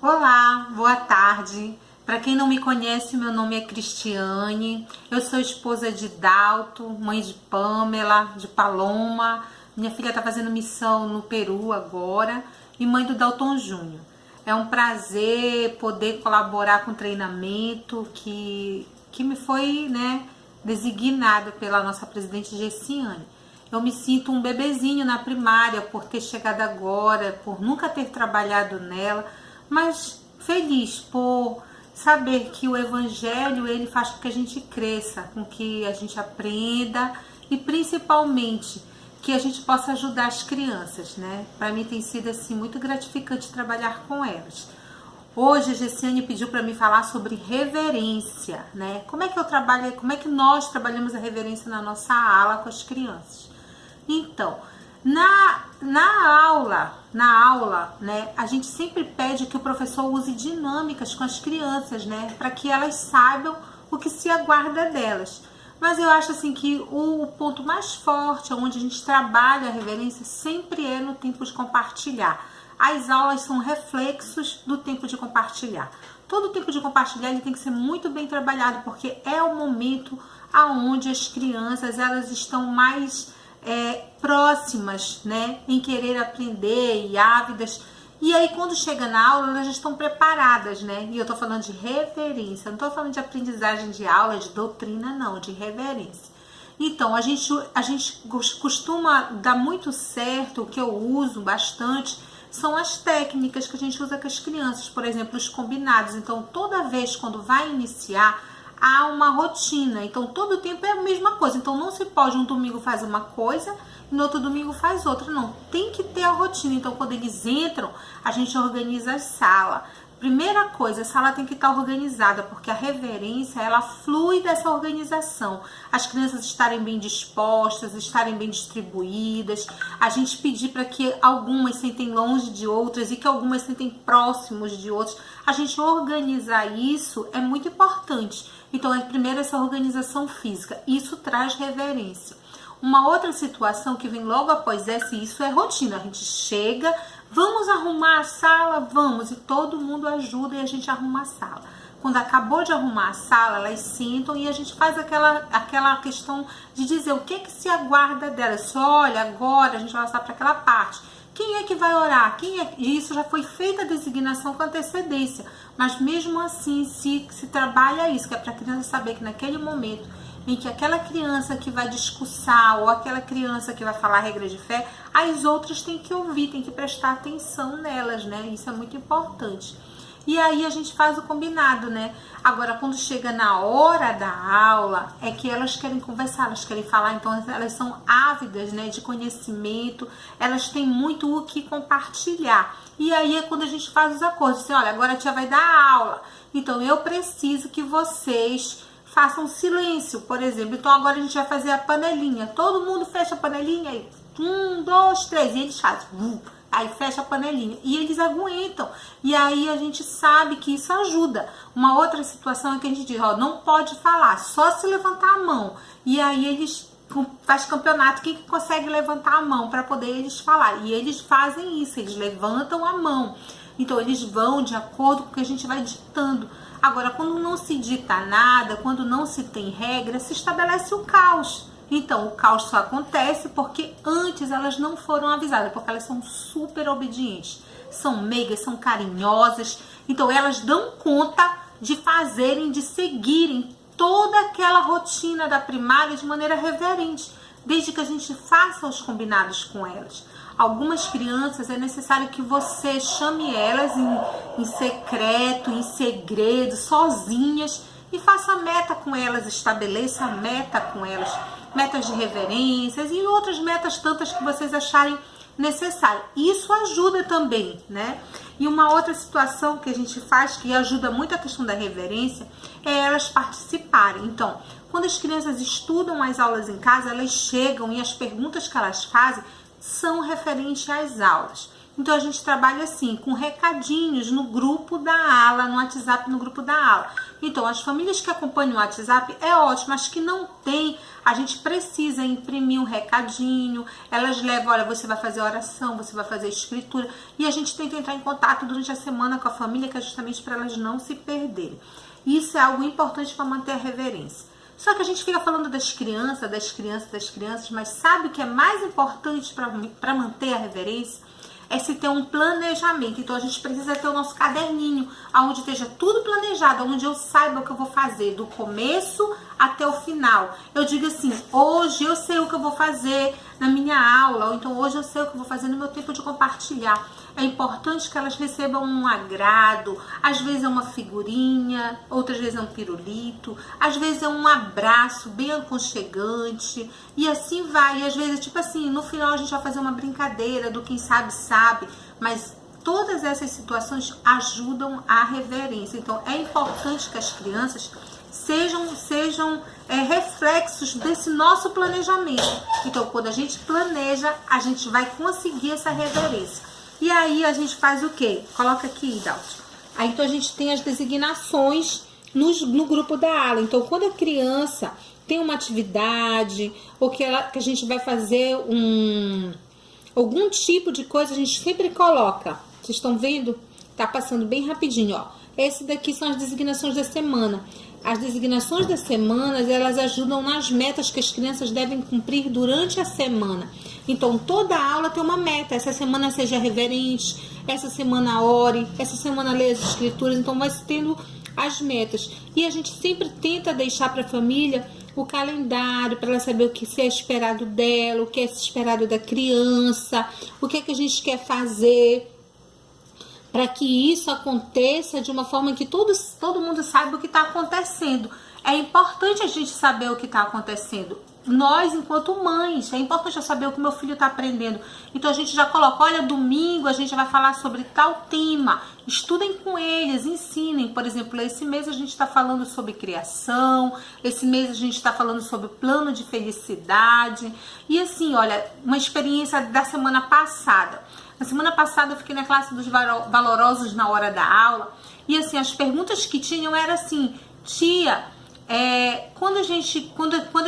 Olá, boa tarde. Para quem não me conhece, meu nome é Cristiane. Eu sou esposa de Dalto, mãe de Pamela, de Paloma. Minha filha está fazendo missão no Peru agora e mãe do Dalton Júnior. É um prazer poder colaborar com o treinamento que me foi, designado pela nossa presidente Gessiane. Eu me sinto um bebezinho na primária por ter chegado agora, por nunca ter trabalhado nela, mas feliz por saber que o evangelho ele faz com que a gente cresça, com que a gente aprenda e principalmente que a gente possa ajudar as crianças, né? Para mim tem sido assim muito gratificante trabalhar com elas. Hoje a Gessiane pediu para mim falar sobre reverência, né? Como é que nós trabalhamos a reverência na nossa ala com as crianças? Então, na aula, né, a gente sempre pede que o professor use dinâmicas com as crianças, né, para que elas saibam o que se aguarda delas. Mas eu acho assim que o ponto mais forte, onde a gente trabalha a reverência, sempre é no tempo de compartilhar. As aulas são reflexos do tempo de compartilhar. Todo o tempo de compartilhar ele tem que ser muito bem trabalhado, porque é o momento aonde as crianças elas estão mais próximas, né, em querer aprender e ávidas. E aí quando chega na aula elas já estão preparadas, né? E eu tô falando de reverência, não tô falando de aprendizagem de aula, de doutrina, não, de reverência. Então a gente costuma dar muito certo, o que eu uso bastante são as técnicas que a gente usa com as crianças, por exemplo, os combinados. Então toda vez quando vai iniciar há uma rotina, então todo o tempo é a mesma coisa, então não se pode um domingo fazer uma coisa e no outro domingo faz outra, não, tem que ter a rotina. Então quando eles entram, a gente organiza a sala. Primeira coisa, a sala tem que estar organizada, porque a reverência, ela flui dessa organização. As crianças estarem bem dispostas, estarem bem distribuídas. A gente pedir para que algumas sentem longe de outras e que algumas sentem próximos de outras. A gente organizar isso é muito importante. Então, primeiro essa organização física. Isso traz reverência. Uma outra situação que vem logo após essa, e isso é rotina. A gente chega, vamos arrumar a sala? Vamos. E todo mundo ajuda e a gente arruma a sala. Quando acabou de arrumar a sala, elas sentam e a gente faz aquela questão de dizer o que se aguarda delas. Olha, agora a gente vai passar para aquela parte. Quem é que vai orar? E isso já foi feita a designação com antecedência. Mas mesmo assim, se trabalha isso, que é para a criança saber que naquele momento em que aquela criança que vai discursar ou aquela criança que vai falar a regra de fé, as outras têm que ouvir, têm que prestar atenção nelas, né? Isso é muito importante. E aí a gente faz o combinado, né? Agora, quando chega na hora da aula, é que elas querem conversar, elas querem falar, então elas são ávidas, né, de conhecimento, elas têm muito o que compartilhar. E aí é quando a gente faz os acordos, assim, olha, agora a tia vai dar aula, então eu preciso que vocês façam silêncio, por exemplo. Então agora a gente vai fazer a panelinha, todo mundo fecha a panelinha aí, 1, 2, 3, e eles fazem... Aí fecha a panelinha e eles aguentam. E aí a gente sabe que isso ajuda. Uma outra situação é que a gente diz, ó, não pode falar, só se levantar a mão. E aí eles faz campeonato, quem que consegue levantar a mão para poder eles falar. E eles fazem isso, eles levantam a mão. Então eles vão de acordo com o que a gente vai ditando. Agora, quando não se dita nada, quando não se tem regra, se estabelece o caos. Então, o caos só acontece porque antes elas não foram avisadas, porque elas são super obedientes, são meigas, são carinhosas, então elas dão conta de fazerem, de seguirem toda aquela rotina da primária de maneira reverente, desde que a gente faça os combinados com elas. Algumas crianças é necessário que você chame elas em secreto, em segredo, sozinhas, e faça meta com elas, estabeleça a meta com elas, metas de reverências e outras metas tantas que vocês acharem necessário. Isso ajuda também, né? E uma outra situação que a gente faz, que ajuda muito a questão da reverência, é elas participarem. Então, quando as crianças estudam as aulas em casa, elas chegam e as perguntas que elas fazem são referentes às aulas. Então a gente trabalha assim, com recadinhos no grupo da ala, no WhatsApp no grupo da ala. Então, as famílias que acompanham o WhatsApp é ótimo, as que não tem, a gente precisa imprimir um recadinho, elas levam, olha, você vai fazer oração, você vai fazer escritura, e a gente tenta entrar em contato durante a semana com a família, que é justamente para elas não se perderem. Isso é algo importante para manter a reverência. Só que a gente fica falando das crianças, mas sabe o que é mais importante para manter a reverência? É se ter um planejamento. Então a gente precisa ter o nosso caderninho, onde esteja tudo planejado, onde eu saiba o que eu vou fazer, do começo até o final. Eu digo assim, hoje eu sei o que eu vou fazer na minha aula, ou então hoje eu sei o que eu vou fazer no meu tempo de compartilhar. É importante que elas recebam um agrado, às vezes é uma figurinha, outras vezes é um pirulito, às vezes é um abraço bem aconchegante, e assim vai. E às vezes, tipo assim, no final a gente vai fazer uma brincadeira do quem sabe, sabe, mas todas essas situações ajudam a reverência. Então é importante que as crianças sejam reflexos desse nosso planejamento. Então, quando a gente planeja, a gente vai conseguir essa reverência. E aí a gente faz o quê? Coloca aqui, Dalton. Aí então a gente tem as designações no grupo da aula. Então, quando a criança tem uma atividade, ou que a gente vai fazer algum tipo de coisa, a gente sempre coloca. Vocês estão vendo? Tá passando bem rapidinho, ó. Esse daqui são as designações da semana. As designações das semanas, elas ajudam nas metas que as crianças devem cumprir durante a semana. Então, toda aula tem uma meta. Essa semana seja reverente, essa semana ore, essa semana leia as escrituras. Então, vai tendo as metas. E a gente sempre tenta deixar para a família o calendário, para ela saber o que é esperado dela, o que é esperado da criança, o que é que a gente quer fazer, para que isso aconteça de uma forma que todo mundo saiba o que está acontecendo. É importante a gente saber o que está acontecendo. Nós, enquanto mães, é importante eu saber o que meu filho está aprendendo. Então a gente já coloca, olha, domingo a gente vai falar sobre tal tema. Estudem com eles, ensinem. Por exemplo, esse mês a gente está falando sobre criação, esse mês a gente está falando sobre plano de felicidade. E assim, olha, uma experiência da semana passada. Na semana passada eu fiquei na classe dos valorosos na hora da aula. E assim, as perguntas que tinham eram assim, tia, quando a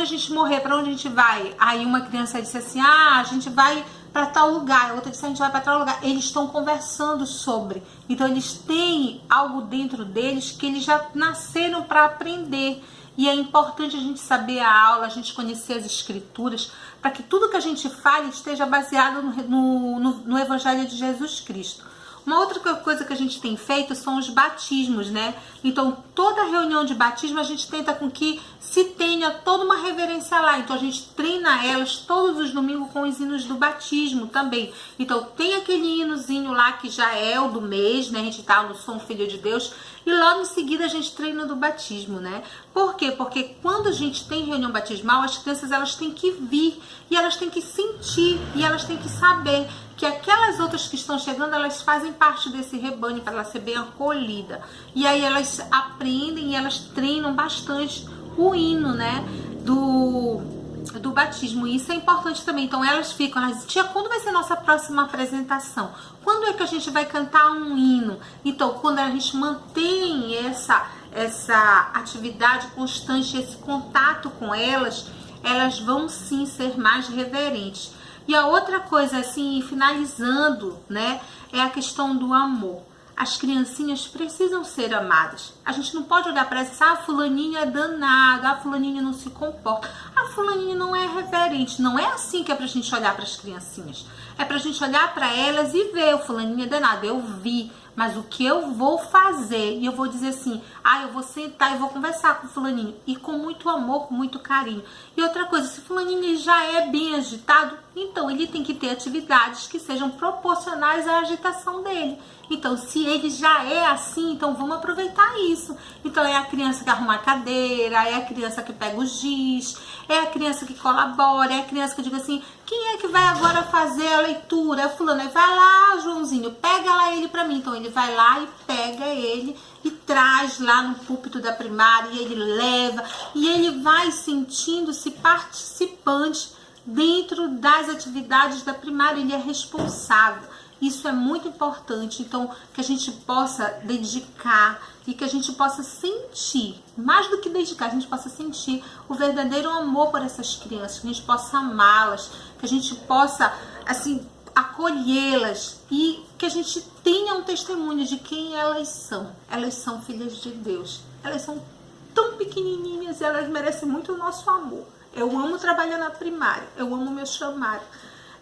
gente morrer, para onde a gente vai? Aí uma criança disse assim, a gente vai para tal lugar. A outra disse, a gente vai para tal lugar. Eles estão conversando sobre. Então eles têm algo dentro deles que eles já nasceram para aprender. E é importante a gente saber a aula, a gente conhecer as escrituras, para que tudo que a gente fale esteja baseado no Evangelho de Jesus Cristo. Uma outra coisa que a gente tem feito são os batismos, né? Então, toda reunião de batismo a gente tenta com que se tenha toda uma reverência lá. Então, a gente treina elas todos os domingos com os hinos do batismo também. Então, tem aquele hinozinho lá que já é o do mês, né? A gente tá no Sou um Filho de Deus. E logo em seguida a gente treina do batismo, né? Por quê? Porque quando a gente tem reunião batismal, as crianças elas têm que vir e elas têm que sentir e elas têm que saber que aquelas outras que estão chegando, elas fazem parte desse rebanho para ela ser bem acolhida. E aí elas aprendem e elas treinam bastante o hino, né? Do batismo. E isso é importante também. Então elas ficam, tia, quando vai ser a nossa próxima apresentação? Quando é que a gente vai cantar um hino? Então, quando a gente mantém essa atividade constante, esse contato com elas, elas vão sim ser mais reverentes. E a outra coisa, assim, finalizando, né, é a questão do amor. As criancinhas precisam ser amadas. A gente não pode olhar para essa, a fulaninha é danada, a fulaninha não se comporta, a fulaninha não é reverente. Não é assim que é pra gente olhar para as criancinhas. É pra gente olhar para elas e ver, o fulaninha é danado, eu vi, mas o que eu vou fazer? E eu vou dizer assim, eu vou sentar e vou conversar com o fulaninho. E com muito amor, com muito carinho. E outra coisa, se o fulaninho já é bem agitado, então ele tem que ter atividades que sejam proporcionais à agitação dele. Então, se ele já é assim, então vamos aproveitar isso. Então, é a criança que arruma a cadeira, é a criança que pega o giz, é a criança que colabora, é a criança que diz assim, quem é que vai agora fazer a leitura? É fulano, vai lá, Joãozinho, pega lá ele pra mim. Então, ele vai lá e pega ele e traz lá no púlpito da primária, e ele leva, e ele vai sentindo-se participante dentro das atividades da primária, ele é responsável. Isso é muito importante. Então, que a gente possa dedicar e que a gente possa sentir, mais do que dedicar, a gente possa sentir o verdadeiro amor por essas crianças, que a gente possa amá-las, que a gente possa, assim, acolhê-las e que a gente tenha um testemunho de quem elas são. Elas são filhas de Deus. Elas são tão pequenininhas e elas merecem muito o nosso amor. Eu amo trabalhar na primária, eu amo meu chamado.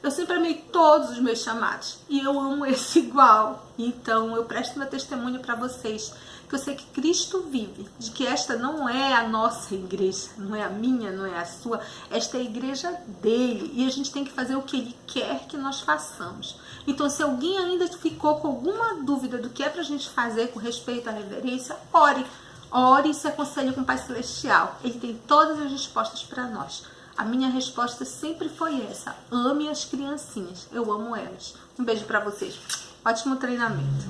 Eu sempre amei todos os meus chamados e eu amo esse igual. Então eu presto meu testemunho para vocês, que eu sei que Cristo vive, de que esta não é a nossa igreja, não é a minha, não é a sua, esta é a igreja dele e a gente tem que fazer o que ele quer que nós façamos. Então, se alguém ainda ficou com alguma dúvida do que é pra gente fazer com respeito à reverência, ore. Ore e se aconselhe com o Pai Celestial. Ele tem todas as respostas para nós. A minha resposta sempre foi essa: ame as criancinhas. Eu amo elas. Um beijo para vocês. Ótimo treinamento.